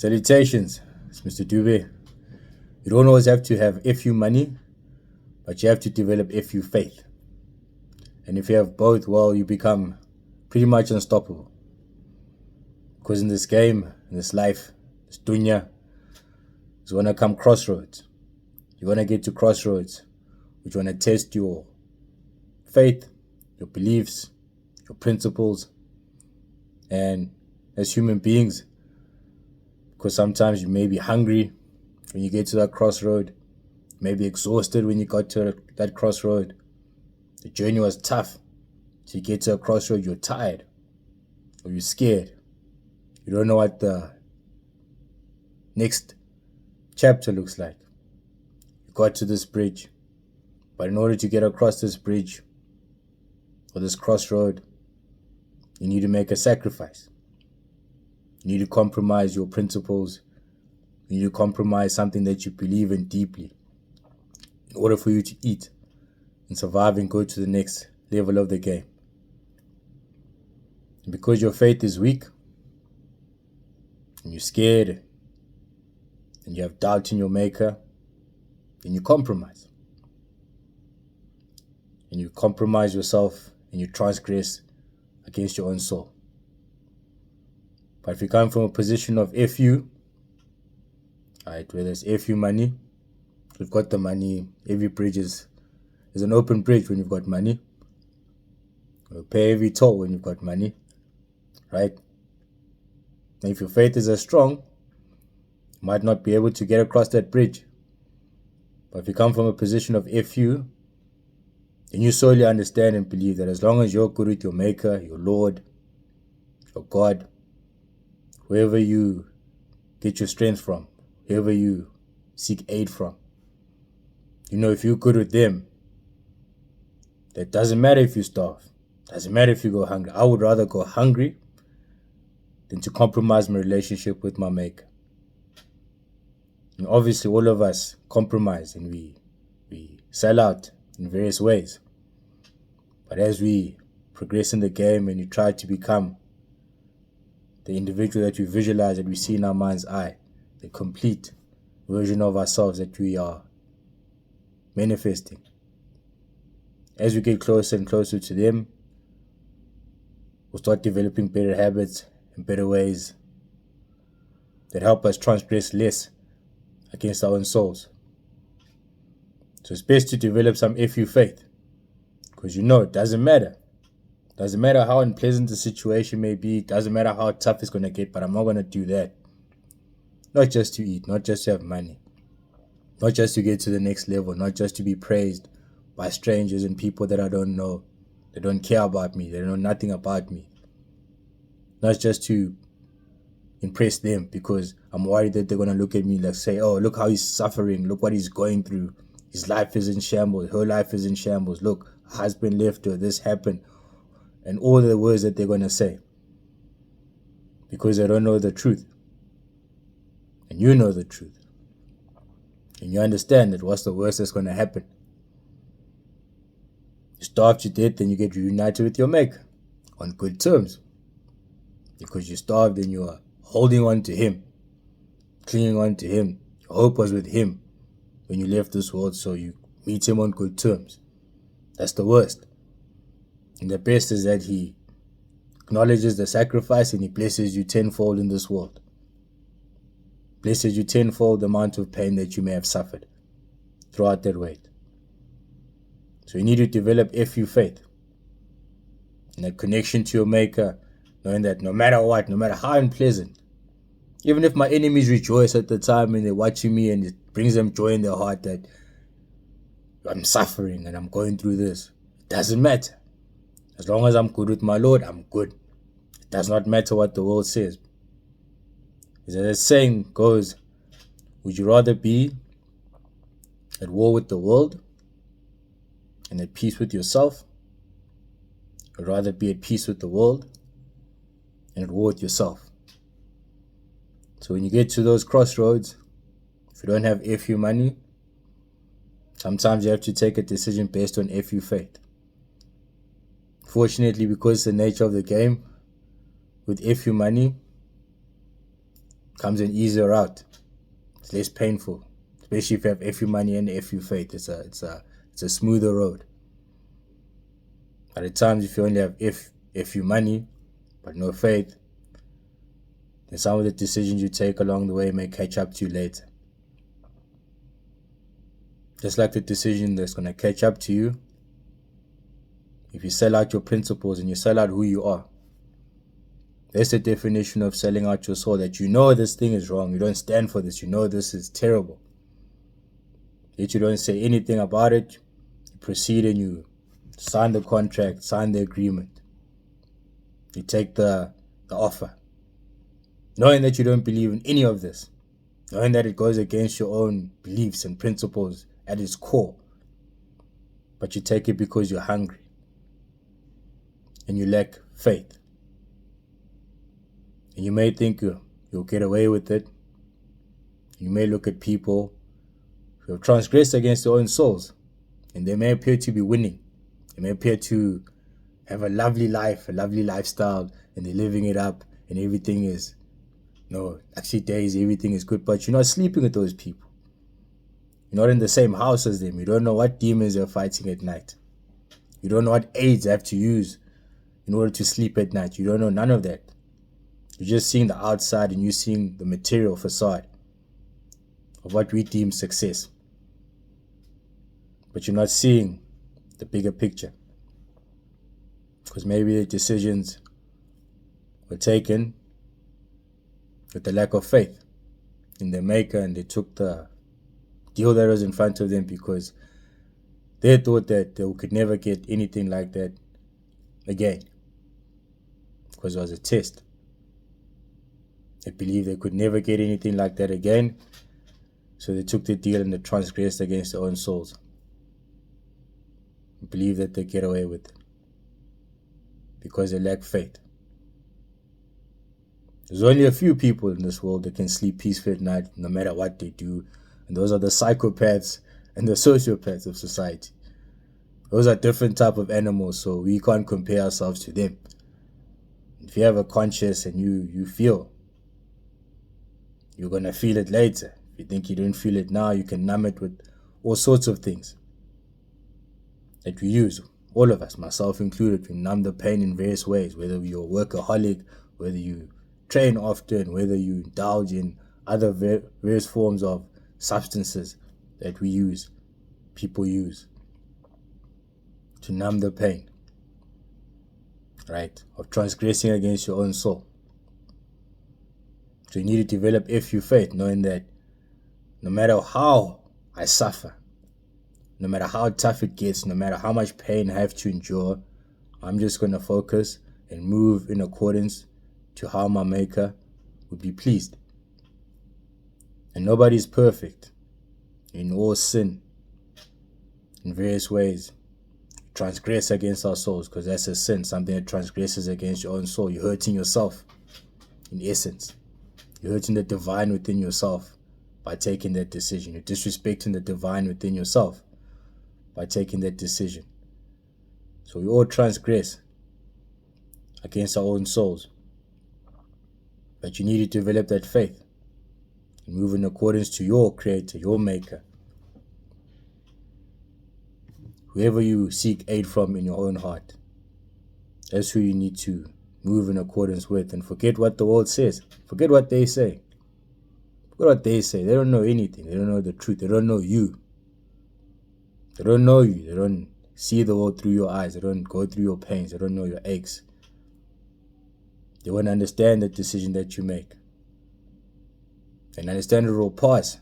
Salutations, it's Mr. Dube. You don't always have to have FU money, but you have to develop FU faith. And if you have both, well, you become pretty much unstoppable. Because in this game, in this life, this dunya, there's gonna come crossroads. You're gonna get to crossroads, which wanna test your faith, your beliefs, your principles, and as human beings, because sometimes you may be hungry when you get to that crossroad, you may be exhausted when you got to that crossroad. The journey was tough. So you get to a crossroad, you're tired, or you're scared. You don't know what the next chapter looks like. You got to this bridge, but in order to get across this bridge or this crossroad, you need to make a sacrifice. You need to compromise your principles. You need to compromise something that you believe in deeply in order for you to eat and survive and go to the next level of the game. And because your faith is weak and you're scared and you have doubt in your maker, then you compromise. And you compromise yourself and you transgress against your own soul. But if you come from a position of FU, right, where there's FU money, you've got the money, every bridge is an open bridge when you've got money. You pay every toll when you've got money, right? And if your faith is as strong, you might not be able to get across that bridge. But if you come from a position of FU, then you solely understand and believe that as long as you're good with your Maker, your Lord, your God, wherever you get your strength from, wherever you seek aid from, you know, if you're good with them, that doesn't matter if you starve, doesn't matter if you go hungry. I would rather go hungry than to compromise my relationship with my Maker. And obviously all of us compromise and we sell out in various ways. But as we progress in the game and you try to become the individual that we visualize, that we see in our mind's eye, the complete version of ourselves that we are manifesting. As we get closer and closer to them, we'll start developing better habits and better ways that help us transgress less against our own souls. So it's best to develop some FU faith, because you know it doesn't matter. Doesn't matter how unpleasant the situation may be. Doesn't matter how tough it's going to get, but I'm not going to do that. Not just to eat, not just to have money, not just to get to the next level, not just to be praised by strangers and people that I don't know. They don't care about me. They know nothing about me. Not just to impress them because I'm worried that they're going to look at me like say, oh, look how he's suffering. Look what he's going through. His life is in shambles. Her life is in shambles. Look, her husband left her. This happened. And all the words that they're going to say. Because they don't know the truth. And you know the truth. And you understand that what's the worst that's going to happen. You starve to death, then you get reunited with your Maker. On good terms. Because you starved and you are holding on to Him. Clinging on to Him. Your hope was with Him when you left this world, so you meet Him on good terms. That's the worst. And the best is that He acknowledges the sacrifice and He blesses you tenfold in this world. Blesses you tenfold the amount of pain that you may have suffered throughout that wait. So you need to develop FU faith. And a connection to your Maker, knowing that no matter what, no matter how unpleasant, even if my enemies rejoice at the time and they're watching me and it brings them joy in their heart that I'm suffering and I'm going through this, it doesn't matter. As long as I'm good with my Lord, I'm good. It does not matter what the world says. As the saying goes, would you rather be at war with the world and at peace with yourself? Or rather be at peace with the world and at war with yourself? So when you get to those crossroads, if you don't have FU money, sometimes you have to take a decision based on FU faith. Fortunately, because it's the nature of the game, with FU money, Comes an easier route. It's less painful, especially if you have FU money and FU faith. It's a smoother road. But at times, if you only have FU money but no faith, then some of the decisions you take along the way may catch up to you later. Just like the decision that's going to catch up to you if you sell out your principles and you sell out who you are. That's the definition of selling out your soul, that you know this thing is wrong. You don't stand for this. You know this is terrible. Yet you don't say anything about it. You proceed and you sign the contract, sign the agreement. You take the offer, knowing that you don't believe in any of this, knowing that it goes against your own beliefs and principles at its core. But you take it because you're hungry and you lack faith. And you may think you'll get away with it. You may look at people who have transgressed against their own souls, and they may appear to be winning. They may appear to have a lovely life, a lovely lifestyle, and they're living it up, and everything is, days, everything is good, but you're not sleeping with those people. You're not in the same house as them. You don't know what demons they're fighting at night. You don't know what aids they have to use in order to sleep at night. You don't know none of that. You're just seeing the outside and you're seeing the material facade of what we deem success. But you're not seeing the bigger picture. Because maybe the decisions were taken with the lack of faith in their maker, and they took the deal that was in front of them because they thought that they could never get anything like that again, because it was a test. They believed they could never get anything like that again, so they took the deal and they transgressed against their own souls. They believed that they get away with it because they lack faith. There's only a few people in this world that can sleep peacefully at night no matter what they do, and those are the psychopaths and the sociopaths of society. Those are different type of animals, so we can't compare ourselves to them. If you have a conscience and you feel, you're going to feel it later. If you think you don't feel it now, you can numb it with all sorts of things that we use. All of us, myself included, we numb the pain in various ways, whether you're a workaholic, whether you train often, whether you indulge in other various forms of substances that we use, people use, to numb the pain, right, of transgressing against your own soul. So you need to develop FU faith, knowing that no matter how I suffer, no matter how tough it gets, no matter how much pain I have to endure, I'm just going to focus and move in accordance to how my Maker would be pleased. And nobody's perfect. In all sin, in various ways, transgress against our souls, because that's a sin, something that transgresses against your own soul. You're hurting yourself, in essence. You're hurting the divine within yourself by taking that decision. You're disrespecting the divine within yourself by taking that decision. So we all transgress against our own souls. But you need to develop that faith and move in accordance to your Creator, your Maker. Whoever you seek aid from in your own heart, that's who you need to move in accordance with. And forget what the world says. Forget what they say. Forget what they say. They don't know anything. They don't know the truth. They don't know you. They don't know you. They don't see the world through your eyes. They don't go through your pains. They don't know your aches. They won't understand the decision that you make. And understand it will pass.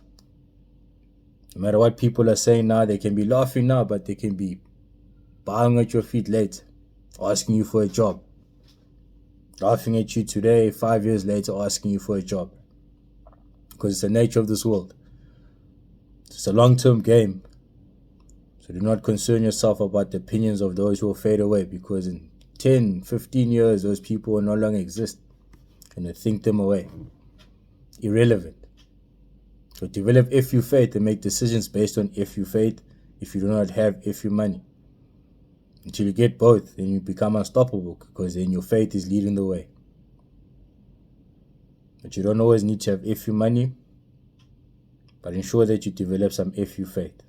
No matter what people are saying now, they can be laughing now, but they can be bowing at your feet later, asking you for a job. Laughing at you today, 5 years later, asking you for a job. Because it's the nature of this world. It's a long-term game. So do not concern yourself about the opinions of those who will fade away, because in 10, 15 years, those people will no longer exist. And they think them away. Irrelevant. So develop FU faith and make decisions based on FU faith if you do not have FU money. Until you get both, then you become unstoppable, because then your faith is leading the way. But you don't always need to have FU money, but ensure that you develop some FU faith.